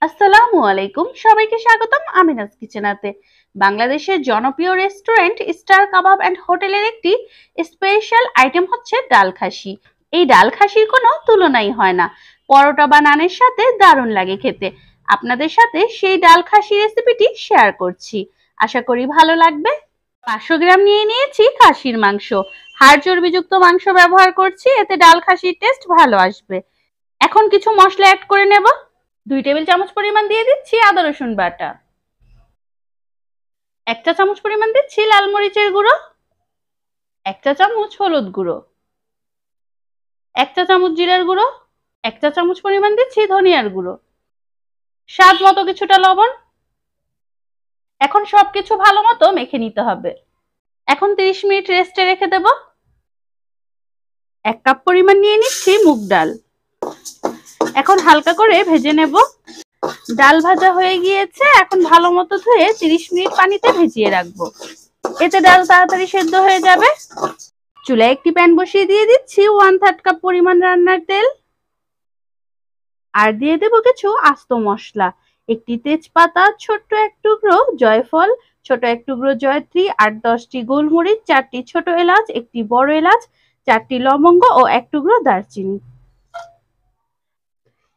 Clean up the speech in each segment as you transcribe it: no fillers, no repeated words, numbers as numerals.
আসসালামু আলাইকুম, সবাইকে স্বাগতম আমিনাস কিচেনাতে। বাংলাদেশের জনপ্রিয় রেস্টুরেন্ট স্টার কাবাব অ্যান্ড হোটেলের একটি স্পেশাল আইটেম হচ্ছে ডাল খাসি। এই ডাল খাসির কোনো তুলনাই হয় না, পরোটা বা নানের সাথে দারুণ লাগে খেতে। আপনাদের সাথে সেই ডাল খাসি রেসিপিটি শেয়ার করছি, আশা করি ভালো লাগবে। 500 গ্রাম নিয়ে নিয়েছি খাসির মাংস। হাড় চর্বিযুক্ত মাংস ব্যবহার করছি, এতে ডাল খাসির টেস্ট ভালো আসবে। এখন কিছু মশলা অ্যাড করে নেব। 2 টেবিল চামচ পরিমাণ দিয়ে দিচ্ছি আদা রসুন বাটা। 1 চা চামচ পরিমাণ দিচ্ছি লাল মরিচের গুঁড়ো। 1 চা চামচ হলুদ গুঁড়ো। 1 চা চামচ জিরার গুঁড়ো। 1 চা চামচ পরিমাণ দিচ্ছি ধনিয়ার গুঁড়ো। স্বাদ মতো কিছুটা লবণ। এখন সবকিছু ভালো মতো মেখে নিতে হবে। এখন 30 মিনিট রেস্টে রেখে দেব। 1 কাপ পরিমাণ নিয়ে নিচ্ছি মুগ ডাল। এখন হালকা করে ভেজে নেব। ডাল ভাজা হয়ে গিয়েছে, এখন ভালো মতো ধুয়ে 30 মিনিট পানিতে ভিজিয়ে রাখবো। এতে ডাল তাড়াতাড়ি সেদ্ধ হয়ে যাবে। চুলায় একটি প্যান বসিয়ে দিয়ে দিচ্ছি 1/3 কাপ পরিমাণ রান্নার তেল। আর দিয়ে দেব কিছু আস্ত মশলা। একটি তেজপাতা, ছোট্ট এক টুকরো জয়ফল, ছোট এক টুকরো জয়ত্রী, 8-10টি গোলমরিচ, 4টি ছোট এলাচ, একটি বড় এলাচ, 4টি লবঙ্গ ও এক টুকরো দারচিনি।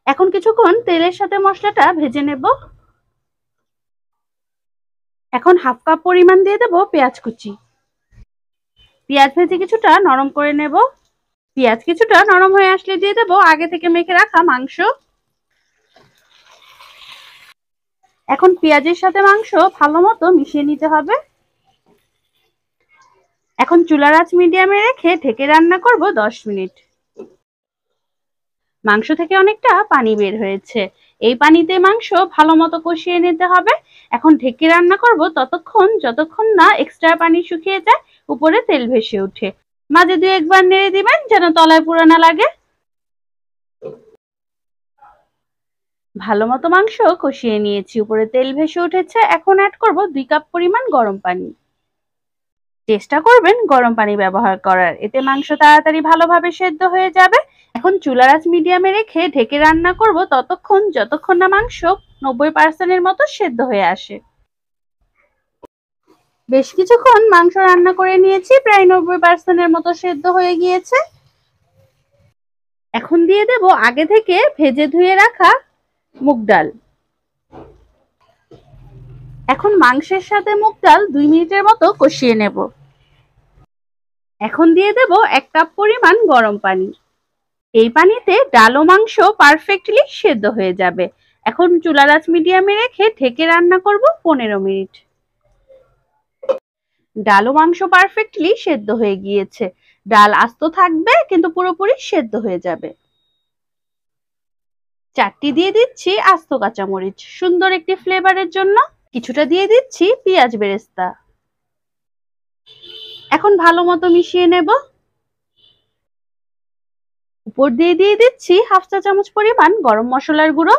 এখন কিছুক্ষণ তেলের সাথে মশলাটা ভেজে নেব। এখন 1/2 কাপ পরিমাণ দিয়ে দেব পেঁয়াজ কুচি। পেঁয়াজ ভেজে কিছুটা নরম করে নেব। পেঁয়াজ কিছুটা নরম হয়ে আসলে দিয়ে দেব আগে থেকে মেখে রাখা মাংস। এখন পেঁয়াজের সাথে মাংস ভালো মতো মিশিয়ে নিতে হবে। এখন চুলার আঁচ মিডিয়ামে রেখে ঢেকে রান্না করব 10 মিনিট। মাংস থেকে অনেকটা পানি বের হয়েছে, এই পানিতে মাংস ভালো মতো কষিয়ে নিতে হবে। এখন ঢেকে রান্না করব ততক্ষণ যতক্ষণ না এক্সট্রা পানি শুকিয়ে যায়, উপরে তেল ভেসে ওঠে। মাঝে 2-1 বার নেড়ে দিবেন যেন তলায় পুড়ো না লাগে। ভালো মতো মাংস কষিয়ে নিয়েছি, উপরে তেল ভেসে উঠেছে। এখন অ্যাড করব 2 কাপ পরিমাণ গরম পানি। চেষ্টা করবেন গরম পানি ব্যবহার করার, এতে মাংস তাড়াতাড়ি ভালোভাবে সেদ্ধ হয়ে যাবে। এখন চুলার আঁচ মিডিয়ামে রেখে ঢেকে রান্না করব ততক্ষণ যতক্ষণ না মাংস 90% এর মতো সেদ্ধ হয়ে আসে। বেশ কিছুক্ষণ মাংস রান্না করে নিয়েছি, প্রায় 90% এর মতো সেদ্ধ হয়ে গিয়েছে। এখন দিয়ে দেব আগে থেকে ভেজে ধুয়ে রাখা মুগ ডাল। এখন মাংসের সাথে মুগ ডাল 2 মিনিটের মতো কষিয়ে নেব। এখন দিয়ে দেব 1 কাপ পরিমাণ গরম পানি। এই পানিতে ডাল ও মাংস পারফেক্টলি সেদ্ধ হয়ে যাবে। এখন চুলার আঁচ মিডিয়ামে রেখে ঢেকে রান্না করব 15 মিনিট। ডাল ও মাংস পারফেক্টলি সেদ্ধ হয়ে গিয়েছে। ডাল আস্ত থাকবে কিন্তু পুরোপুরি সেদ্ধ হয়ে যাবে। 4টি দিয়ে দিচ্ছি আস্ত কাঁচামরিচ সুন্দর একটি ফ্লেভারের জন্য। কিছুটা দিয়ে দিচ্ছি পেঁয়াজ বেরেস্তা। এখন ভালো মতো মিশিয়ে নেব। উপর দিয়ে দিচ্ছি 1/2 চা চামচ পরিমাণ গরম মশলার গুঁড়ো।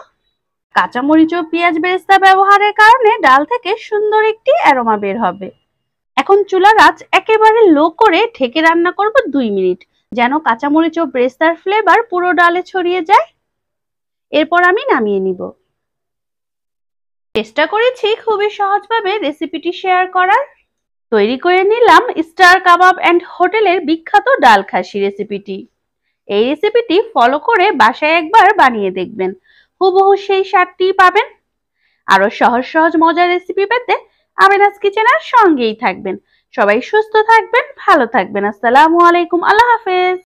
কাঁচামরিচ ও পেঁয়াজ বেরেস্তা ব্যবহারের কারণে ডাল থেকে সুন্দর একটি অ্যারোমা বের হবে। এখন চুলার আঁচ একেবারে লো করে ঢেকে রান্না করব 2 মিনিট, যেন কাঁচামরিচ ও বেরেস্তার ফ্লেভার পুরো ডালে ছড়িয়ে যায়। এরপর আমি নামিয়ে নিব। চেষ্টা করেছি খুবই সহজভাবে রেসিপিটি শেয়ার করার। তৈরি করে নিলাম স্টার কাবাব অ্যান্ড হোটেলের বিখ্যাত ডাল খাসি রেসিপিটি। এই রেসিপিটি ফলো করে বাসায় একবার বানিয়ে দেখবেন, হুবহু সেই স্বাদটি পাবেন। আরো সহজ সহজ মজার রেসিপি পেতে আমিনাস কিচেনের সঙ্গেই থাকবেন। সবাই সুস্থ থাকবেন, ভালো থাকবেন। আসসালামু আলাইকুম, আল্লাহ হাফেজ।